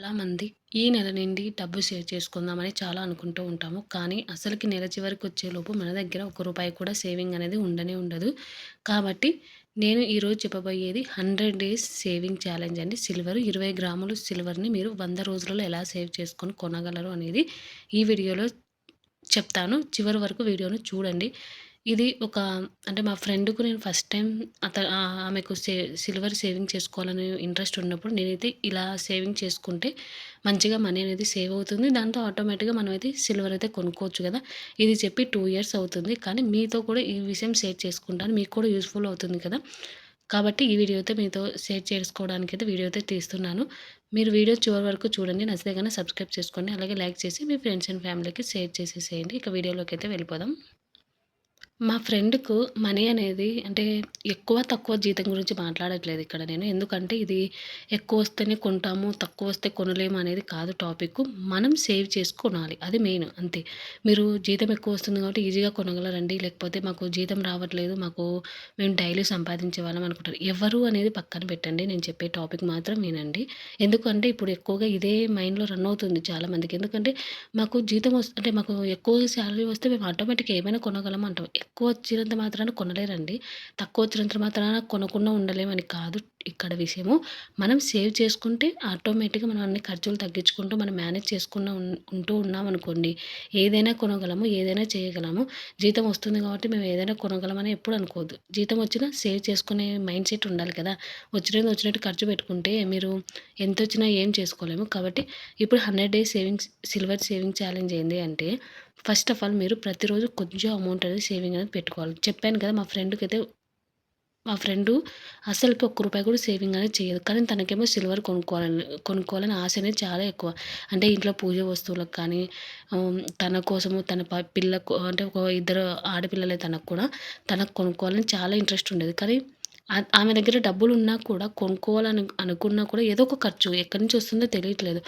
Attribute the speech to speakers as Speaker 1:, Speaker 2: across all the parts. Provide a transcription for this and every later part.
Speaker 1: చాలామంది ఈ నెల నుండి డబ్బు సేవ్ చేసుకుందామని చాలా అనుకుంటూ ఉంటాము. కానీ అసలుకి నెల చివరికి వచ్చేలోపు మన దగ్గర ఒక్క రూపాయి కూడా సేవింగ్ అనేది ఉండనే ఉండదు. కాబట్టి నేను ఈరోజు చెప్పబోయేది 100 డేస్ సేవింగ్ ఛాలెంజ్ అండి. 20 గ్రాములు సిల్వర్‌ని మీరు 100 రోజులలో ఎలా సేవ్ చేసుకొని కొనగలరు అనేది ఈ వీడియోలో చెప్తాను. చివరి వరకు వీడియోను చూడండి. ఇది ఒక అంటే మా ఫ్రెండ్‌కు నేను ఫస్ట్ టైమ్ ఆమెకు సిల్వర్ సేవింగ్ చేసుకోవాలని ఇంట్రెస్ట్ ఉన్నప్పుడు నేనైతే ఇలా సేవింగ్ చేసుకుంటే మంచిగా మనీ అనేది సేవ్ అవుతుంది. దాంతో ఆటోమేటిక్‌గా మనమైతే సిల్వర్ అయితే కొనుక్కోవచ్చు గదా! ఇది చెప్పి 2 ఇయర్స్ అవుతుంది. కానీ మీతో కూడా ఈ విషయం షేర్ చేసుకుంటాను. మీకు కూడా యూజ్‌ఫుల్ అవుతుంది కదా! కాబట్టి ఈ వీడియో అయితే మీతో షేర్ చేసుకోవడానికైతే వీడియో అయితే తీస్తున్నాను. మీరు వీడియో చివరి వరకు చూడండి. నచ్చితే గనుక సబ్స్క్రైబ్ చేసుకోండి. అలాగే లైక్ చేసి మీ ఫ్రెండ్స్ అండ్ ఫ్యామిలీకి షేర్ చేసేసేయండి. ఇక వీడియోలోకైతే వెళ్ళిపోదాం. మా ఫ్రెండ్‌కు మనీ అనేది అంటే ఎక్కువ, తక్కువ జీతం గురించి మాట్లాడట్లేదు ఇక్కడ నేను. ఎందుకంటే ఇది ఎక్కువొస్తేనే కొంటాము, తక్కువొస్తే కొనలేము అనేది కాదు టాపిక్కు. మనం సేవ్ చేసి కొనాలి. అది మెయిన్ అంతే. మీరు జీతం ఎక్కువొస్తుంది కాబట్టి ఈజీగా కొనగలరండి. లేకపోతే మాకు జీతం రావట్లేదు, మేము డైలీ సంపాదించే వాళ్ళం అనుకుంటారు. ఎవరు అనేది పక్కన పెట్టండి. నేను చెప్పే టాపిక్ మాత్రం వినండి. ఎందుకంటే ఇప్పుడు ఎక్కువగా ఇదే మైండ్‌లో రన్ అవుతుంది చాలామందికి. ఎందుకంటే మాకు ఎక్కువ సాలరీ వస్తే మేము ఆటోమేటిక్‌గా ఏమైనా కొనగలం అంటాం. ఎక్కువ వచ్చినంత మాత్రాన కొనలేరండి. తక్కువ వచ్చినంత మాత్రాన కొనకుండా ఉండలేమని కాదు ఇక్కడ విషయము. మనం సేవ్ చేసుకుంటే ఆటోమేటిక్‌గా మనం అన్ని ఖర్చులు తగ్గించుకుంటూ మనం మేనేజ్ చేసుకున్న ఉంటూ ఉన్నామనుకోండి. ఏదైనా కొనగలము, ఏదైనా చేయగలము. జీతం వస్తుంది కాబట్టి మేము ఏదైనా కొనగలమని ఎప్పుడు అనుకోవద్దు. జీతం వచ్చినా సేవ్ చేసుకునే మైండ్ సెట్ ఉండాలి కదా! వచ్చినది వచ్చినట్టు ఖర్చు పెట్టుకుంటే మీరు ఎంతొచ్చినా ఏం చేసుకోలేము. కాబట్టి ఇప్పుడు 100 డేస్ సిల్వర్ సేవింగ్ ఛాలెంజ్ ఏంది అంటే ఫస్ట్ ఆఫ్ ఆల్ మీరు ప్రతిరోజు కొంచెం అమౌంట్ అనేది సేవింగ్ అనేది పెట్టుకోవాలి. చెప్పాను కదా! మా ఫ్రెండు అస్సలకి ఒక్క రూపాయి కూడా సేవింగ్ అనేది చేయదు. కానీ తనకేమో సిల్వర్ కొనుక్కోవాలని ఆశ అనేది చాలా ఎక్కువ. అంటే ఇంట్లో పూజ వస్తువులకు కానీ తన కోసము తన పిల్లకు అంటే ఒక ఇద్దరు ఆడపిల్లలే తనకు కూడా. తనకు కొనుక్కోవాలని చాలా ఇంట్రెస్ట్ ఉండేది. కానీ ఆమె దగ్గర డబ్బులున్నా కూడా కొనుక్కోవాలని అనుకున్నా కూడా ఏదో ఒక ఖర్చు ఎక్కడి నుంచి వస్తుందో తెలియట్లేదు.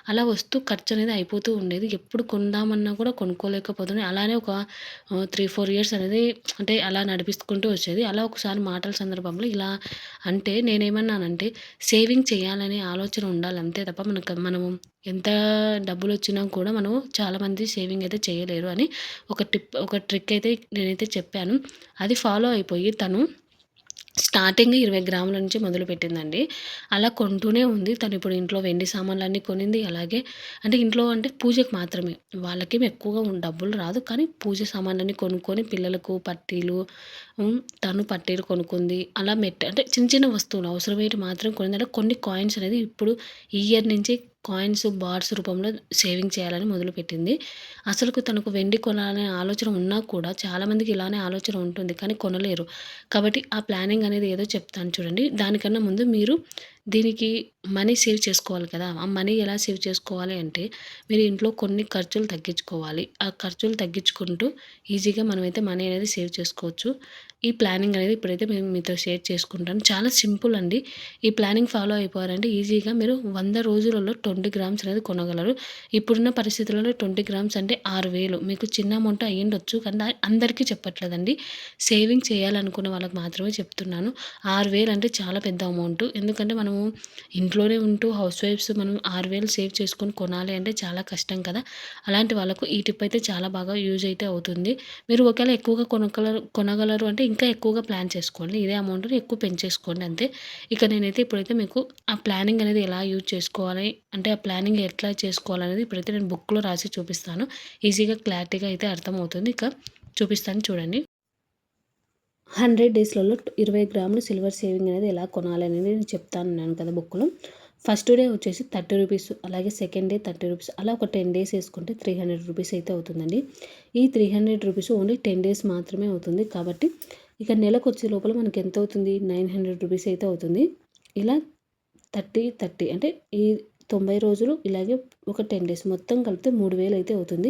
Speaker 1: అలా వస్తూ ఖర్చనేది అయిపోతూ ఉండేది. ఎప్పుడు కొందామన్నా కూడా కొనుక్కోలేకపోతుంది. అలానే ఒక 3, 4 ఇయర్స్ అనేది అంటే అలా నడిపించుకుంటూ వచ్చేది. అలా ఒకసారి మాటల సందర్భంలో ఇలా అంటే నేనేమన్నానంటే సేవింగ్ చేయాలనే ఆలోచన ఉండాలి అంతే తప్ప మనము ఎంత డబ్బులొచ్చినా కూడా మనము చాలామంది సేవింగ్ అయితే చేయలేరు అని ఒక ట్రిక్ అయితే నేనైతే చెప్పాను. అది ఫాలో అయిపోయి తను స్టార్టింగ్ 20 గ్రాముల నుంచి మొదలుపెట్టిందండి. అలా కొంటూనే ఉంది. తనిప్పుడు ఇంట్లో వెండి సామాన్లన్నీ కొనింది. అలాగే ఇంట్లో పూజకి మాత్రమే. వాళ్ళకేమి ఎక్కువగా డబ్బులు రాదు. కానీ పూజ సామాన్లన్నీ కొనుక్కొని పిల్లలకు పట్టీలు తను పట్టీలు కొనుక్కుంది. అలా అంటే చిన్న చిన్న వస్తువులు అవసరమైనవి మాత్రం కొనింది. అంటే కొన్ని కాయిన్స్ అనేది ఇప్పుడు ఈ ఇయర్ నుంచి కాయిన్స్, బార్స్ రూపంలో సేవింగ్ చేయాలని మొదలుపెట్టింది. అసలుకు తనకు వెండి కొనాలనే ఆలోచన ఉన్నా కూడా చాలామందికి ఇలానే ఆలోచన ఉంటుంది. కానీ కొనలేరు. కాబట్టి ఆ ప్లానింగ్ అనేది ఏదో చెప్తాను చూడండి. దానికన్నా ముందు మీరు దీనికి మనీ సేవ్ చేసుకోవాలి కదా! ఆ మనీ ఎలా సేవ్ చేసుకోవాలి అంటే, మీరు ఇంట్లో కొన్ని ఖర్చులు తగ్గించుకోవాలి. ఆ ఖర్చులు తగ్గించుకుంటూ ఈజీగా మనమైతే మనీ అనేది సేవ్ చేసుకోవచ్చు. ఈ ప్లానింగ్ అనేది ఇప్పుడైతే నేను మీతో షేర్ చేసుకుంటాను. చాలా సింపుల్ అండి. ఈ ప్లానింగ్ ఫాలో అయిపోయారంటే ఈజీగా మీరు 100 రోజులలో 20 గ్రామ్స్ అనేది కొనగలరు. ఇప్పుడున్న పరిస్థితులలో 20 గ్రామ్స్ అంటే 6,000 మీకు చిన్న అమౌంట్ అయ్యుండొచ్చు. కానీ అందరికీ చెప్పట్లేదండి. సేవింగ్ చేయాలనుకునే వాళ్ళకి మాత్రమే చెప్తున్నాను. 6,000 అంటే చాలా పెద్ద అమౌంట్. ఎందుకంటే మనము ఇంట్లోనే ఉంటూ హౌస్ వైఫ్స్ మనం 6,000 సేవ్ చేసుకొని కొనాలి అంటే చాలా కష్టం కదా! అలాంటి వాళ్ళకు ఈ టిప్ అయితే చాలా బాగా యూజ్ అయితే అవుతుంది. మీరు ఒకవేళ ఎక్కువగా కొనగలరు అంటే ఇంకా ఎక్కువగా ప్లాన్ చేసుకోండి. ఇదే అమౌంట్‌ని ఎక్కువ పెంచేసుకోండి అంతే. ఇక నేనైతే ఇప్పుడైతే మీకు ఆ ప్లానింగ్ అనేది ఎలా యూజ్ చేసుకోవాలి, అంటే ఆ ప్లానింగ్ ఎట్లా చేసుకోవాలనేది ఇప్పుడైతే నేను బుక్‌లో రాసి చూపిస్తాను. ఈజీగా క్లారిటీగా అయితే అర్థమవుతుంది. ఇక చూపిస్తాను చూడండి. 100 డేస్‌లలో 20 గ్రాములు సిల్వర్ సేవింగ్ అనేది ఎలా కొనాలి అనేది నేను చెప్తానన్నాను కదా బుక్‌లో. ఫస్ట్ డే వచ్చేసి రూ. 30 అలాగే సెకండ్ డే రూ. 30 అలా ఒక 10 డేస్ ఏసుకుంటే రూ. 300 అయితే అవుతుందండి. ఈ రూ. 300 ఓన్లీ 10 డేస్ మాత్రమే అవుతుంది. కాబట్టి ఇక నెలకొచ్చే లోపల మనకి ఎంతవుతుంది? రూ. 900 అయితే అవుతుంది. ఇలా 30, 30 అంటే ఈ 90 రోజులు ఇలాగే ఒక 10 డేస్ మొత్తం కలిపితే 3,000 అయితే అవుతుంది.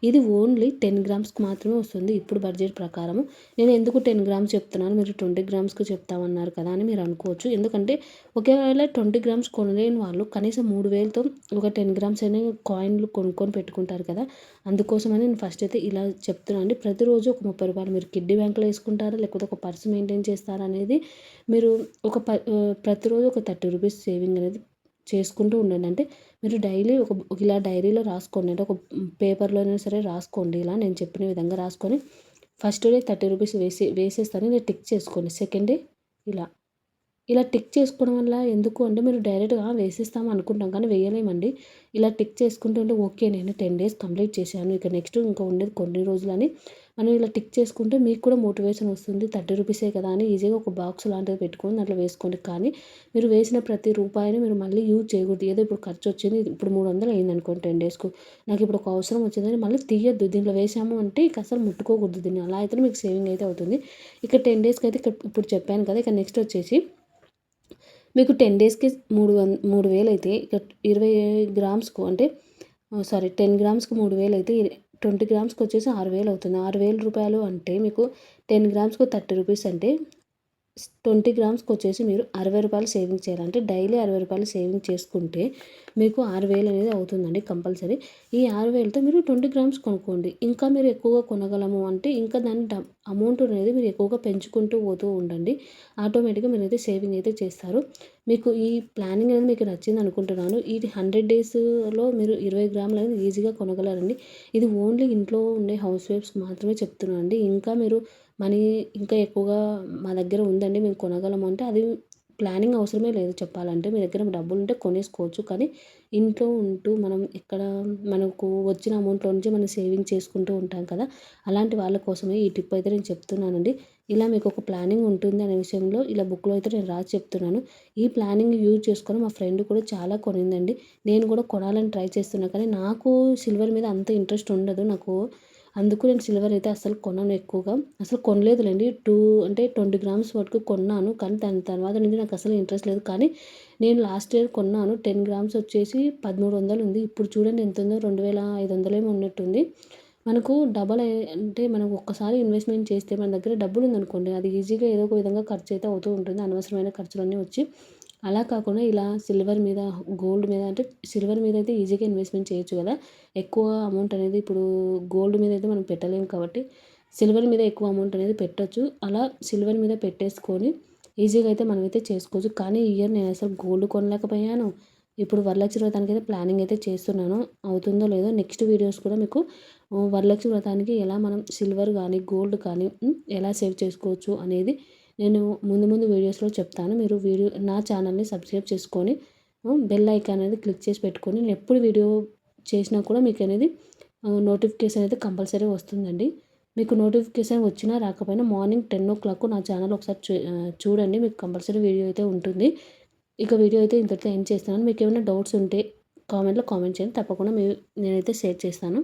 Speaker 1: ఇది ఓన్లీ 10 గ్రామ్స్‌కి మాత్రమే వస్తుంది ఇప్పుడు బడ్జెట్ ప్రకారము. నేను ఎందుకు 10 గ్రామ్స్ చెప్తున్నాను, మీరు 20 గ్రామ్స్‌కి చెప్తామన్నారు కదా అని మీరు అనుకోవచ్చు. ఎందుకంటే ఒకవేళ 20 గ్రామ్స్ కొనలేని వాళ్ళు కనీసం 3,000తో ఒక 10 గ్రామ్స్ అయినా కాయిన్‌లు కొనుక్కొని పెట్టుకుంటారు కదా! అందుకోసమని నేను ఫస్ట్ అయితే ఇలా చెప్తున్నాను అండి. ప్రతిరోజు ఒక రూ. 30 మీరు కిడ్డీ బ్యాంక్‌లో ఏసుకుంటారా? లేకపోతే ఒక పర్స్ మెయింటైన్ చేస్తారా అనేది మీరు ప్రతిరోజు ఒక రూ. 30 సేవింగ్ అనేది చేసుకుంటూ ఉండండి. అంటే మీరు డైలీ ఇలా డైరీలో రాసుకోండి. అంటే ఒక పేపర్‌లోనైనా సరే రాసుకోండి. ఇలా నేను చెప్పిన విధంగా రాసుకొని ఫస్ట్ డే 30 రూపీస్ వేసేస్తాను. ఇలా టిక్ చేసుకోండి. సెకండ్ డే ఇలా. ఇలా టిక్ చేసుకోవడం వల్ల ఎందుకు అంటే మీరు డైరెక్ట్‌గా వేసేస్తాం అనుకుంటాం కానీ వేయలేమండి. ఇలా టిక్ చేసుకుంటూ ఉంటే ఓకే నేను 10 డేస్ కంప్లీట్ చేశాను. ఇక నెక్స్ట్ ఇంకా ఉండేది కొన్ని రోజులని మనం ఇలా టిక్ చేసుకుంటే మీకు కూడా మోటివేషన్ వస్తుంది. 30 రూపీసే కదా అని ఈజీగా ఒక బాక్స్ లాంటిది పెట్టుకొని దాంట్లో వేసుకోండి. కానీ మీరు వేసిన ప్రతి రూపాయిని మీరు మళ్ళీ యూజ్ చేయకూడదు. ఏదో ఇప్పుడు ఖర్చొచ్చింది ఇప్పుడు 300 అయిందనుకోండి 10 డేస్‌కు. నాకిప్పుడు ఒక అవసరం వచ్చిందని మళ్ళీ తీయొద్దు. దీంట్లో వేసాము అంటే ఇక అసలు ముట్టుకోకూడదు దీన్ని. అలా అయితేనే మీకు సేవింగ్ అయితే అవుతుంది. ఇక 10 డేస్‌కి అయితే ఇప్పుడు చెప్పాను కదా! ఇక నెక్స్ట్ వచ్చేసి మీకు 10 డేస్‌కి 3000 అయితే ఇక 20 గ్రామ్స్‌కు అంటే సారీ 10 గ్రామ్స్‌కి 3000 అయితే 20 గ్రామ్స్‌కొచ్చేసి 6000 అవుతుంది. రూ. 6000 అంటే మీకు 10 గ్రామ్స్‌కు 30 రూపీస్ అంటే 20 గ్రామ్స్‌కొచ్చేసి మీరు రూ. 60 సేవింగ్ చేయాలి. అంటే డైలీ రూ. 60 సేవింగ్ చేసుకుంటే మీకు 6000 అనేది అవుతుందండి కంపల్సరీ. ఈ 6000తో మీరు 20 గ్రామ్స్ కొనుక్కోండి. ఇంకా మీరు ఎక్కువగా కొనగలము అంటే ఇంకా దాని అమౌంట్ అనేది మీరు ఎక్కువగా పెంచుకుంటూ పోతూ ఉండండి. ఆటోమేటిక్‌గా మీరైతే సేవింగ్ అయితే చేస్తారు. మీకు ఈ ప్లానింగ్ అనేది మీకు నచ్చింది అనుకుంటున్నాను. ఇది 100 డేస్‌లో మీరు 20 గ్రాములు అనేది ఈజీగా కొనగలరండి. ఇది ఓన్లీ ఇంట్లో ఉండే హౌస్ వైఫ్స్‌కి మాత్రమే చెప్తున్నానండి. ఇంకా మీరు మనీ ఇంకా ఎక్కువగా మా దగ్గర ఉందండి మేము కొనగలము అంటే అది ప్లానింగ్ అవసరమే లేదు చెప్పాలంటే. మీ దగ్గర డబ్బులుంటే కొనేసుకోవచ్చు. కానీ ఇంట్లో ఉంటూ మనం ఎక్కడ మనకు వచ్చిన అమౌంట్‌లో నుంచి మనం సేవింగ్ చేసుకుంటూ ఉంటాం కదా! అలాంటి వాళ్ళ కోసమే ఈ టిప్ అయితే నేను చెప్తున్నానండి. ఇలా మీకు ఒక ప్లానింగ్ ఉంటుంది అనే విషయంలో ఇలా బుక్‌లో అయితే నేను రాసి చెప్తున్నాను. ఈ ప్లానింగ్ యూజ్ చేసుకొని మా ఫ్రెండ్ కూడా చాలా కొనిందండి. నేను కూడా కొనాలని ట్రై చేస్తున్నా కానీ నాకు సిల్వర్ మీద అంత ఇంట్రెస్ట్ ఉండదు. అందుకు నేను సిల్వర్ అయితే అస్సలు కొనను ఎక్కువగా. అసలు కొనలేదులెండి. అంటే 20 గ్రామ్స్ వరకు కొన్నాను. కానీ దాని తర్వాత నుంచి నాకు అసలు ఇంట్రెస్ట్ లేదు. కానీ నేను లాస్ట్ ఇయర్ కొన్నాను. 10 గ్రామ్స్ వచ్చేసి 1300 ఉంది. ఇప్పుడు చూడండి ఎంతుందో 2500 ఏమో ఉన్నట్టుంది. మనకు డబల్ అంటే మనం ఒక్కసారి ఇన్వెస్ట్‌మెంట్ చేస్తే మన దగ్గర డబ్బులుందనుకోండి అది ఈజీగా ఏదో ఒక విధంగా ఖర్చయితే అవుతూ ఉంటుంది. అనవసరమైన ఖర్చులన్నీ వచ్చి అలా కాకుండా ఇలా సిల్వర్ మీద, గోల్డ్ మీద అంటే సిల్వర్ మీద అయితే ఈజీగా ఇన్వెస్ట్‌మెంట్ చేయొచ్చు కదా! ఎక్కువ అమౌంట్ అనేది ఇప్పుడు గోల్డ్ మీద అయితే మనం పెట్టలేము కాబట్టి సిల్వర్ మీద ఎక్కువ అమౌంట్ అనేది పెట్టొచ్చు. అలా సిల్వర్ మీద పెట్టేసుకొని ఈజీగా అయితే మనమైతే చేసుకోవచ్చు. కానీ ఈ ఇయర్ నేను అసలు గోల్డ్ కొనలేకపోయాను. ఇప్పుడు వరలక్ష్మి వ్రతానికైతే ప్లానింగ్ అయితే చేస్తున్నాను. అవుతుందో లేదో నెక్స్ట్ వీడియోస్ కూడా మీకు వరలక్ష్మి వ్రతానికి ఎలా మనం సిల్వర్ కానీ, గోల్డ్ కానీ ఎలా సేవ్ చేసుకోవచ్చు అనేది నేను ముందు ముందు వీడియోస్‌లో చెప్తాను. మీరు నా ఛానల్‌ని సబ్స్క్రైబ్ చేసుకొని బెల్ ఐకాన్ అనేది క్లిక్ చేసి పెట్టుకొని నేను ఎప్పుడు వీడియో చేసినా కూడా మీకనేది నోటిఫికేషన్ అయితే కంపల్సరీ వస్తుందండి. మీకు నోటిఫికేషన్ వచ్చినా రాకపోయినా మార్నింగ్ 10:00 నా ఛానల్ ఒకసారి చూడండి. మీకు కంపల్సరీ వీడియో అయితే ఉంటుంది. ఇక వీడియో అయితే ఇంతటితో ఎండ్ చేస్తున్నాను. మీకేమైనా డౌట్స్ ఉంటే కామెంట్‌లో కామెంట్ చేయండి. తప్పకుండా నేనైతే షేర్ చేస్తాను.